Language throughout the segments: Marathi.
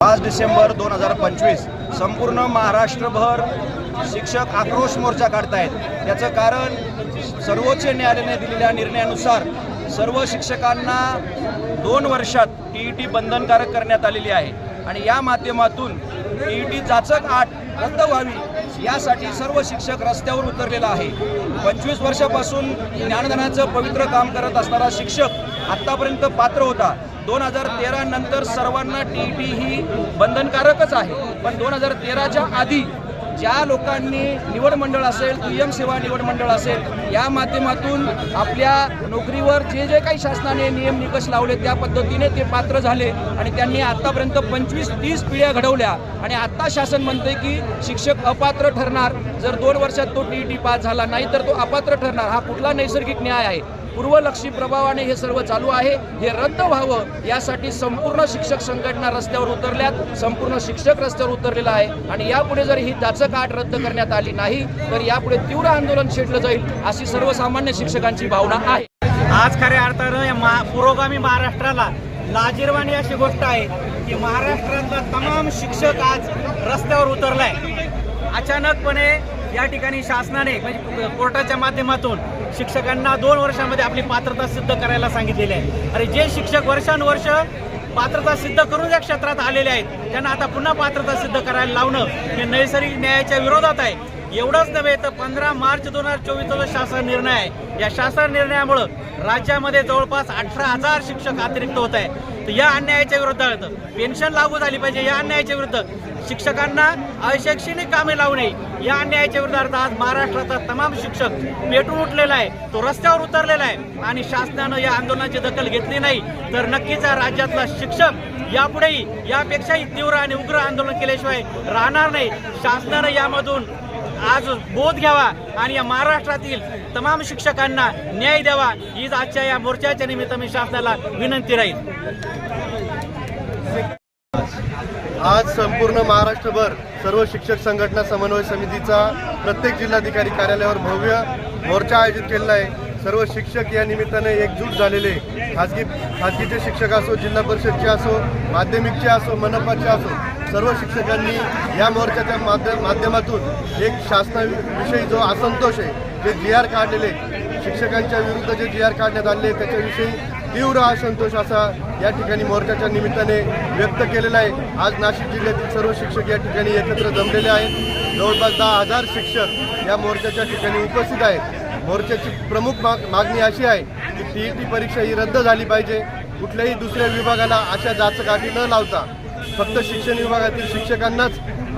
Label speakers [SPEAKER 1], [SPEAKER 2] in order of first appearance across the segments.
[SPEAKER 1] 5 डिसेंबर 2025 संपूर्ण महाराष्ट्रभर शिक्षक आक्रोश मोर्चा काढतायत। त्याचं कारण सर्वोच्च न्यायालयाने दिलेल्या निर्णयानुसार सर्व शिक्षकांना 2 वर्षात टीईटी बंधनकारक करण्यात आलेली आहे आणि या माध्यमातून टीईटी जाचक आट रद्द व्हावी यासाठी सर्व शिक्षक रस्त्यावर उतरलेला आहे। 25 वर्षापासून ज्ञानदानाचं पवित्र काम करत असणारा शिक्षक आत्तापर्यंत पात्र होता। 2013 नंतर सर्वांना टीईटी ही बंधनकारकच आहे, पण 2013च्या आधी ज्या लोकांनी निवड मंडळ असेल, पीएम सेवा निवड मंडळ असेल या माध्यमातून आपल्या नोकरीवर जे काही शासनाने नियम निकष लावले त्या पद्धतीने ते पात्र झाले आणि त्यांनी आतापर्यंत 25-30 पिढ्या घडवल्या आणि आता शासन म्हणते की शिक्षक अपात्र ठरणार जर 2 वर्षात तो टीईटी पास झाला नाही तर तो अपात्र ठरणार। हा कुठला नैसर्गिक न्याय आहे? पूर्वलक्षी प्रभावाने हे सर्व चालू आहे। हे रद्द व्हावं यासाठी संपूर्ण शिक्षक संघटना रस्त्यावर उतरल्यात, संपूर्ण शिक्षक रस्त्यावर उतरलेला आहे आणि यापुढे जर ही जाचक आट रद्द करण्यात आली नाही तर यापुढे तीव्र आंदोलन छेडलं जाईल अशी सर्वसामान्य शिक्षकांची भावना आहे।
[SPEAKER 2] आज खऱ्या अर्थानं या पुरोगामी महाराष्ट्राला लाजिरवाणी अशी गोष्ट आहे की महाराष्ट्रातला तमाम शिक्षक आज रस्त्यावर उतरलाय। अचानकपणे या ठिकाणी शासनाने म्हणजे कोर्टाच्या माध्यमातून शिक्षकांना 2 वर्षांमध्ये आपली पात्रता सिद्ध करायला सांगितलेली आहे। अरे जे शिक्षक वर्षानुवर्ष पात्रता सिद्ध करून या क्षेत्रात आलेले आहेत त्यांना आता पुन्हा पात्रता सिद्ध करायला लावणं हे नैसर्गिक न्यायाच्या विरोधात आहे। एवढंच नव्हे तर 15 मार्च 2024चा शासन निर्णय आहे, या शासन निर्णयामुळं राज्यामध्ये जवळपास 18,000 शिक्षक अतिरिक्त होत आहे। तर या अन्यायाच्या विरोधात पेन्शन लागू झाली पाहिजे, या अन्यायाच्या विरुद्ध शिक्षकांना अशैक्षणिक कामे लावू नये या अन्यायाच्या विरोधात आज महाराष्ट्राचा तमाम शिक्षक पेटून उठलेला आहे, तो रस्त्यावर उतरलेला आहे आणि शासनानं या आंदोलनाची दखल घेतली नाही तर नक्कीच राज्यातला शिक्षक यापुढेही यापेक्षाही तीव्र आणि उग्र आंदोलन केल्याशिवाय राहणार नाही। शासनानं यामधून आज बोध घ्यावा आणि या महाराष्ट्रातील तमाम शिक्षकांना न्याय द्यावा हीच आजच्या या मोर्चाच्या निमित्त मी शासनाला विनंती राहील।
[SPEAKER 3] आज संपूर्ण महाराष्ट्रभर सर्व शिक्षक संघटना समन्वय समितीचा प्रत्येक जिल्हाधिकारी कार्यालयावर भव्य मोर्चा आयोजित केलेला आहे। सर्व शिक्षक या निमित्ताने एकजूट झालेले, खाजगीचे शिक्षक असो, जिल्हा परिषदचे असो, माध्यमिकचे असो, मनपाचे असो, सर्व शिक्षकांनी या मोर्चाच्या माध्यमातून एक शासनाविषयी जो असंतोष आहे, जे GR काढलेले शिक्षकांच्या विरुद्ध जे GR काढण्यात आले त्याच्याविषयी तीव्र असंतोष असा या ठिकाणी मोर्चाच्या निमित्ताने व्यक्त केलेला आहे। आज नाशिक जिल्ह्यातील सर्व शिक्षक या ठिकाणी एकत्र जमलेले आहेत। जवळपास 10,000 शिक्षक या मोर्चाच्या ठिकाणी उपस्थित आहेत। मोर्चाची प्रमुख मागणी अशी आहे की टीईटी परीक्षा ही रद्द झाली पाहिजे। कुठल्याही दुसऱ्या विभागाला अशा जाचक अटी न लावता फक्त शिक्षण विभागातील शिक्षकांनाच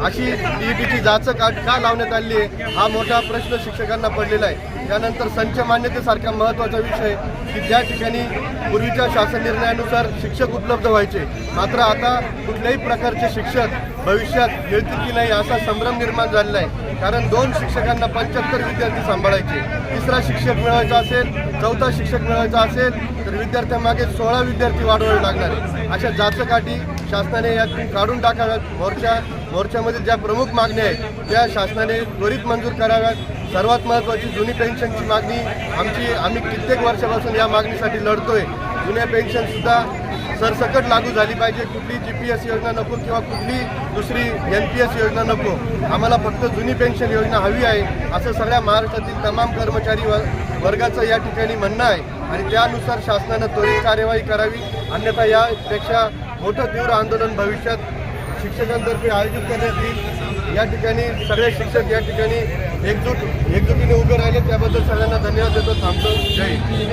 [SPEAKER 3] अशी टीईटीची जाचक अट का लावण्यात आली आहे हा मोठा प्रश्न शिक्षकांना पडलेला आहे। त्यानंतर संच मान्यतेसारखा महत्त्वाचा विषय की ज्या ठिकाणी पूर्वीच्या शासन निर्णयानुसार शिक्षक उपलब्ध व्हायचे, मात्र आता कुठल्याही प्रकारचे शिक्षक भविष्यात मिळतील की नाही असा संभ्रम निर्माण झालेला आहे। कारण 2 शिक्षकांना 75 विद्यार्थी सांभाळायचे, 3रा शिक्षक मिळवायचा असेल, 4था शिक्षक मिळवायचा असेल तर विद्यार्थ्यांमागे 16 विद्यार्थी वाढवावे लागणार आहे। अशा जाचक अटी शासनाने यातून काढून टाकाव्यात। मोर्चामध्ये ज्या प्रमुख मागण्या आहेत त्या शासनाने त्वरित मंजूर कराव्यात। सर्वात महत्त्वाची जुनी पेन्शनची मागणी आम्ही कित्येक वर्षापासून या मागणीसाठी लढतोय। जुन्या पेन्शनसुद्धा सरसकट लागू झाली पाहिजे। कुठली GPS योजना नको किंवा कुठली दुसरी NPS योजना नको, आम्हाला फक्त जुनी पेन्शन योजना हवी आहे असं सगळ्या महाराष्ट्रातील तमाम कर्मचारी वर्गाचं या ठिकाणी म्हणणं आहे आणि त्यानुसार शासनानं त्वरित कार्यवाही करावी, अन्यथा यापेक्षा मोठं तीव्र आंदोलन भविष्यात शिक्षकांतर्फे आयोजित करण्यात येईल। या ठिकाणी सगळे शिक्षक या ठिकाणी एकजुटीने उभे राहिले त्याबद्दल सगळ्यांना धन्यवाद देतो। थांबतो। जय हिंद।